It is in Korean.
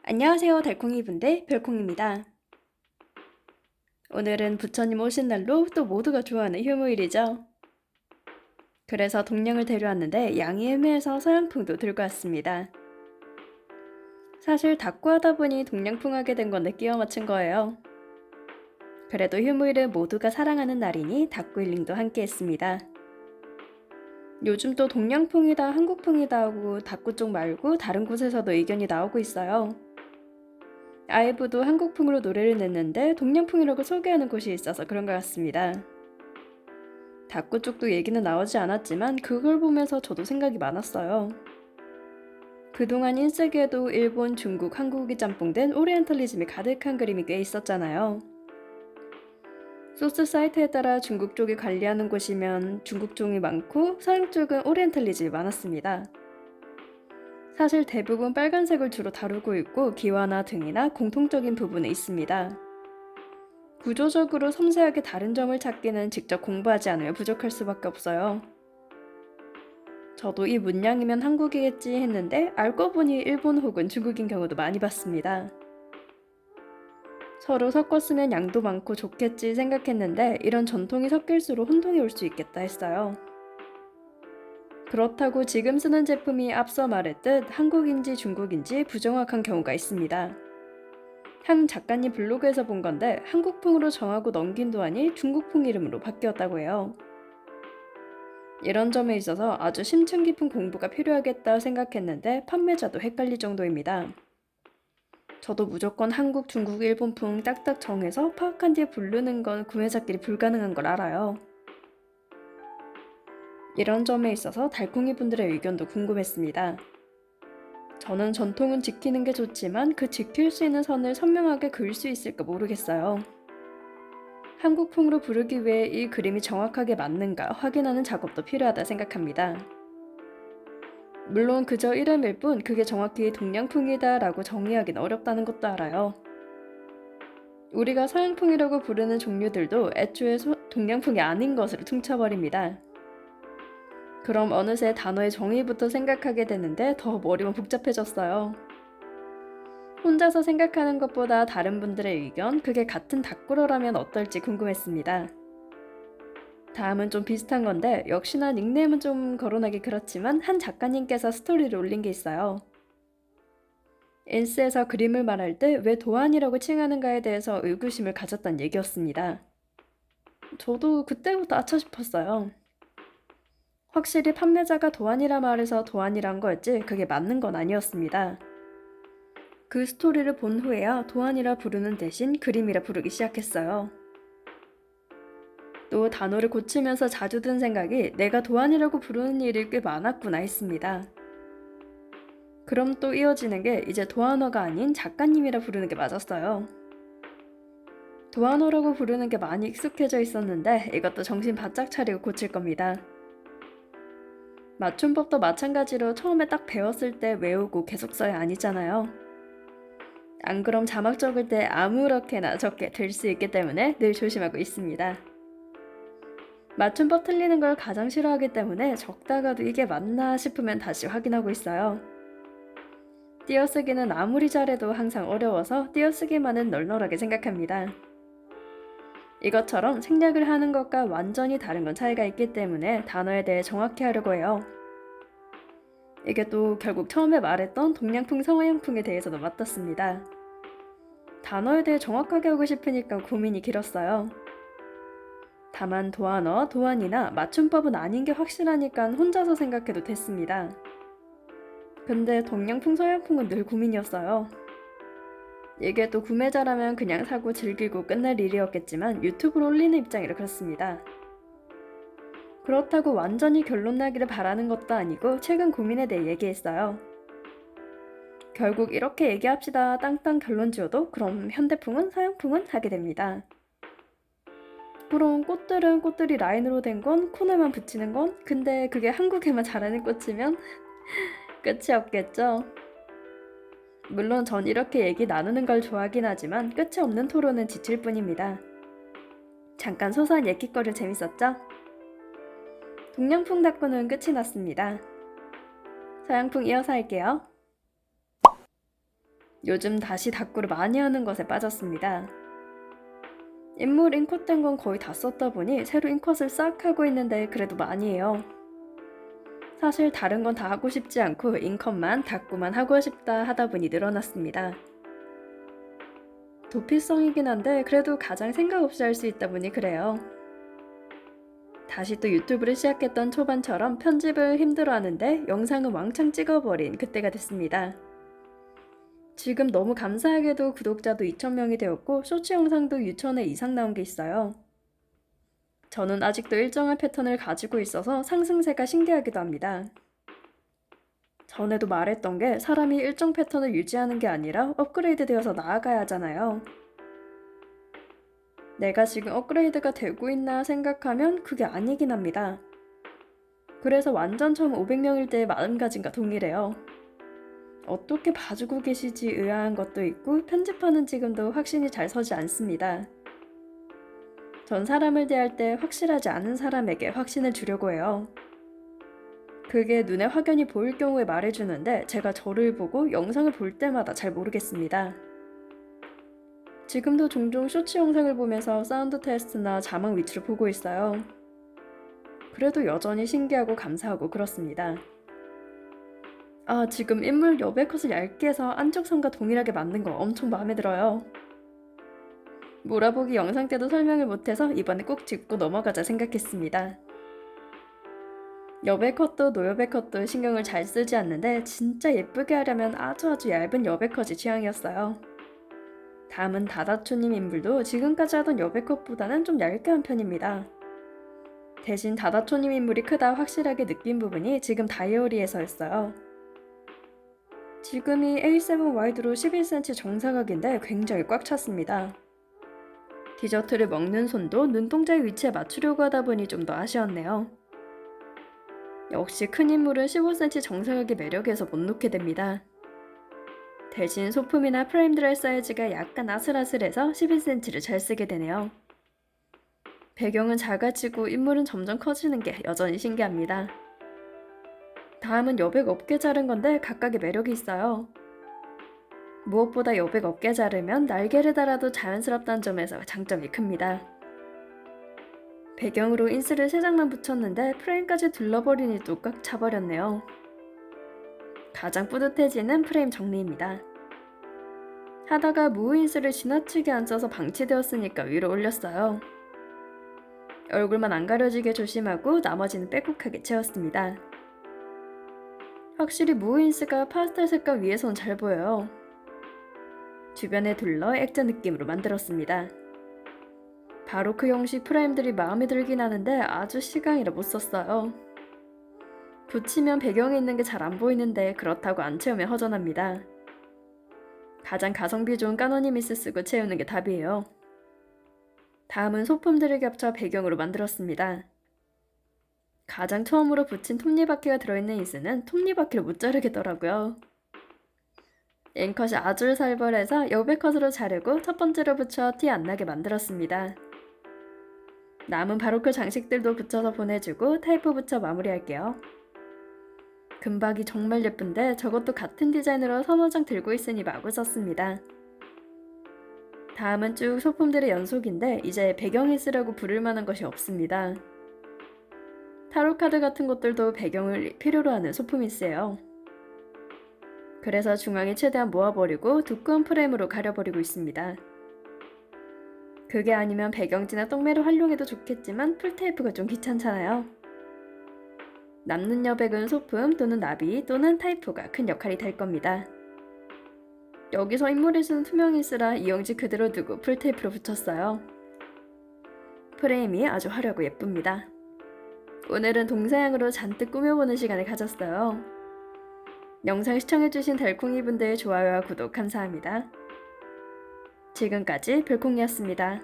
안녕하세요, 달콩이 분들 별콩입니다. 오늘은 부처님 오신 날로 또 모두가 좋아하는 휴무일이죠. 그래서 동냥을 데려왔는데 양이 애매해서 서양풍도 들고 왔습니다. 사실 닭구 하다 보니 동냥풍 하게 된 건데 끼워 맞춘 거예요. 그래도 휴무일은 모두가 사랑하는 날이니 닭구 힐링도 함께 했습니다. 요즘 또 동냥풍이다 한국풍이다 하고 닭구 쪽 말고 다른 곳에서도 의견이 나오고 있어요. 아이브도 한국풍으로 노래를 냈는데 동양풍이라고 소개하는 곳이 있어서 그런 것 같습니다. 닭구 쪽도 얘기는 나오지 않았지만 그걸 보면서 저도 생각이 많았어요. 그동안 인스에도 일본, 중국, 한국이 짬뽕된 오리엔탈리즘이 가득한 그림이 꽤 있었잖아요. 소스 사이트에 따라 중국 쪽이 관리하는 곳이면 중국 종이 많고 서양 쪽은 오리엔탈리즘이 많았습니다. 사실 대부분 빨간색을 주로 다루고 있고 기와나 등이나 공통적인 부분이 있습니다. 구조적으로 섬세하게 다른 점을 찾기는 직접 공부하지 않으면 부족할 수밖에 없어요. 저도 이 문양이면 한국이겠지 했는데 알고 보니 일본 혹은 중국인 경우도 많이 봤습니다. 서로 섞어 쓰면 양도 많고 좋겠지 생각했는데 이런 전통이 섞일수록 혼동이 올 수 있겠다 했어요. 그렇다고 지금 쓰는 제품이 앞서 말했듯 한국인지 중국인지 부정확한 경우가 있습니다. 한 작가님 블로그에서 본 건데 한국풍으로 정하고 넘긴 도안이 중국풍 이름으로 바뀌었다고 해요. 이런 점에 있어서 아주 심층 깊은 공부가 필요하겠다 생각했는데 판매자도 헷갈릴 정도입니다. 저도 무조건 한국, 중국, 일본풍 딱딱 정해서 파악한 뒤에 부르는 건 구매자끼리 불가능한 걸 알아요. 이런 점에 있어서 달콩이 분들의 의견도 궁금했습니다. 저는 전통은 지키는 게 좋지만 그 지킬 수 있는 선을 선명하게 그을 수 있을까 모르겠어요. 한국풍으로 부르기 위해 이 그림이 정확하게 맞는가 확인하는 작업도 필요하다 생각합니다. 물론 그저 이름일 뿐 그게 정확히 동양풍이다 라고 정의하기는 어렵다는 것도 알아요. 우리가 서양풍이라고 부르는 종류들도 애초에 동양풍이 아닌 것으로 퉁쳐버립니다. 그럼 어느새 단어의 정의부터 생각하게 되는데 더 머리만 복잡해졌어요. 혼자서 생각하는 것보다 다른 분들의 의견, 그게 같은 닭구러라면 어떨지 궁금했습니다. 다음은 좀 비슷한 건데 역시나 닉네임은 좀 거론하기 그렇지만 한 작가님께서 스토리를 올린 게 있어요. 인스에서 그림을 말할 때 왜 도안이라고 칭하는가에 대해서 의구심을 가졌단 얘기였습니다. 저도 그때부터 아차 싶었어요. 확실히 판매자가 도안이라 말해서 도안이란 거였지 그게 맞는 건 아니었습니다. 그 스토리를 본 후에야 도안이라 부르는 대신 그림이라 부르기 시작했어요. 또 단어를 고치면서 자주 든 생각이 내가 도안이라고 부르는 일이 꽤 많았구나 했습니다. 그럼 또 이어지는 게 이제 도안어가 아닌 작가님이라 부르는 게 맞았어요. 도안어라고 부르는 게 많이 익숙해져 있었는데 이것도 정신 바짝 차리고 고칠 겁니다. 맞춤법도 마찬가지로 처음에 딱 배웠을 때 외우고 계속 써야 아니잖아요. 안 그럼 자막 적을 때 아무렇게나 적게 될 수 있기 때문에 늘 조심하고 있습니다. 맞춤법 틀리는 걸 가장 싫어하기 때문에 적다가도 이게 맞나 싶으면 다시 확인하고 있어요. 띄어쓰기는 아무리 잘해도 항상 어려워서 띄어쓰기만은 널널하게 생각합니다. 이것처럼 생략을 하는 것과 완전히 다른 건 차이가 있기 때문에 단어에 대해 정확히 하려고 해요. 이게 또 결국 처음에 말했던 동양풍, 서양풍에 대해서도 맞닿습니다. 단어에 대해 정확하게 하고 싶으니까 고민이 길었어요. 다만 도안어, 도안이나 맞춤법은 아닌 게 확실하니까 혼자서 생각해도 됐습니다. 근데 동양풍, 서양풍은 늘 고민이었어요. 이게 또 구매자라면 그냥 사고 즐기고 끝날 일이었겠지만 유튜브로 올리는 입장이라 그렇습니다. 그렇다고 완전히 결론 나기를 바라는 것도 아니고 최근 고민에 대해 얘기했어요. 결국 이렇게 얘기합시다 땅땅 결론 지어도 그럼 현대풍은 서양풍은 하게 됩니다. 그럼 꽃들은 꽃들이 라인으로 된 건 코너만 붙이는 건 근데 그게 한국에만 자라는 꽃이면 끝이 없겠죠. 물론 전 이렇게 얘기 나누는 걸 좋아하긴 하지만 끝이 없는 토론은 지칠 뿐입니다. 잠깐 소소한 얘기거리 재밌었죠? 동양풍 닦고는 끝이 났습니다. 서양풍 이어서 할게요. 요즘 다시 닦구를 많이 하는 것에 빠졌습니다. 인물 인컷된 건 거의 다 썼다 보니 새로 인컷을 싹 하고 있는데 그래도 많이 해요. 사실 다른 건 다 하고 싶지 않고 인컷만 닦구만 하고 싶다 하다 보니 늘어났습니다. 도피성이긴 한데 그래도 가장 생각 없이 할 수 있다 보니 그래요. 다시 또 유튜브를 시작했던 초반처럼 편집을 힘들어하는데 영상은 왕창 찍어버린 그때가 됐습니다. 지금 너무 감사하게도 구독자도 2,000명이 되었고 쇼츠 영상도 6,000회 이상 나온 게 있어요. 저는 아직도 일정한 패턴을 가지고 있어서 상승세가 신기하기도 합니다. 전에도 말했던 게 사람이 일정 패턴을 유지하는 게 아니라 업그레이드 되어서 나아가야 하잖아요. 내가 지금 업그레이드가 되고 있나 생각하면 그게 아니긴 합니다. 그래서 완전 처음 500명일 때의 마음가짐과 동일해요. 어떻게 봐주고 계시지 의아한 것도 있고 편집하는 지금도 확신이 잘 서지 않습니다. 전 사람을 대할 때 확실하지 않은 사람에게 확신을 주려고 해요. 그게 눈에 확연히 보일 경우에 말해주는데 제가 저를 보고 영상을 볼 때마다 잘 모르겠습니다. 지금도 종종 쇼츠 영상을 보면서 사운드 테스트나 자막 위치를 보고 있어요. 그래도 여전히 신기하고 감사하고 그렇습니다. 지금 인물 여백컷을 얇게 해서 안쪽선과 동일하게 만든 거 엄청 마음에 들어요. 몰아보기 영상 때도 설명을 못해서 이번에 꼭 짚고 넘어가자 생각했습니다. 여백컷도 노여백컷도 신경을 잘 쓰지 않는데 진짜 예쁘게 하려면 아주 얇은 여백컷이 취향이었어요. 다음은 다다초님 인물도 지금까지 하던 여백컷보다는 좀 얇게 한 편입니다. 대신 다다초님 인물이 크다 확실하게 느낀 부분이 지금 다이어리에서였어요. 지금이 A7 와이드로 11cm 정사각인데 굉장히 꽉 찼습니다. 디저트를 먹는 손도 눈동자의 위치에 맞추려고 하다 보니 좀 더 아쉬웠네요. 역시 큰 인물은 15cm 정사각의 매력에서 못 놓게 됩니다. 대신 소품이나 프레임들의 사이즈가 약간 아슬아슬해서 11cm를 잘 쓰게 되네요. 배경은 작아지고 인물은 점점 커지는 게 여전히 신기합니다. 다음은 여백 어깨 자른 건데 각각의 매력이 있어요. 무엇보다 여백 어깨 자르면 날개를 달아도 자연스럽다는 점에서 장점이 큽니다. 배경으로 인스를 3장만 붙였는데 프레임까지 둘러버리니 또 꽉 차버렸네요. 가장 뿌듯해지는 프레임 정리입니다. 하다가 무인스를 지나치게 안 써서 방치되었으니까 위로 올렸어요. 얼굴만 안 가려지게 조심하고 나머지는 빼곡하게 채웠습니다. 확실히 무인스가 파스텔 색깔 위에선 잘 보여요. 주변에 둘러 액자 느낌으로 만들었습니다. 바로크 형식 프레임들이 마음에 들긴 하는데 아주 시강이라 못 썼어요. 붙이면 배경에 있는 게 잘 안 보이는데 그렇다고 안 채우면 허전합니다. 가장 가성비 좋은 까노니미스 쓰고 채우는 게 답이에요. 다음은 소품들을 겹쳐 배경으로 만들었습니다. 가장 처음으로 붙인 톱니바퀴가 들어있는 인스는 톱니바퀴를 못 자르겠더라고요. 앵컷이 아주 살벌해서 여백컷으로 자르고 첫 번째로 붙여 티 안 나게 만들었습니다. 남은 바로크 장식들도 붙여서 보내주고 타이프 붙여 마무리할게요. 금박이 정말 예쁜데 저것도 같은 디자인으로 서너 장 들고 있으니 마구 썼습니다. 다음은 쭉 소품들의 연속인데 이제 배경을 쓰려고 부를 만한 것이 없습니다. 타로카드 같은 것들도 배경을 필요로 하는 소품일세요. 그래서 중앙에 최대한 모아버리고 두꺼운 프레임으로 가려버리고 있습니다. 그게 아니면 배경지나 떡매를 활용해도 좋겠지만 풀테이프가 좀 귀찮잖아요. 남는 여백은 소품 또는 나비 또는 타이프가 큰 역할이 될 겁니다. 여기서 인물이 쓰는 투명인스라 이용지 그대로 두고 풀테이프로 붙였어요. 프레임이 아주 화려하고 예쁩니다. 오늘은 동서양으로 잔뜩 꾸며보는 시간을 가졌어요. 영상 시청해주신 달콩이분들 좋아요와 구독 감사합니다. 지금까지 별콩이었습니다.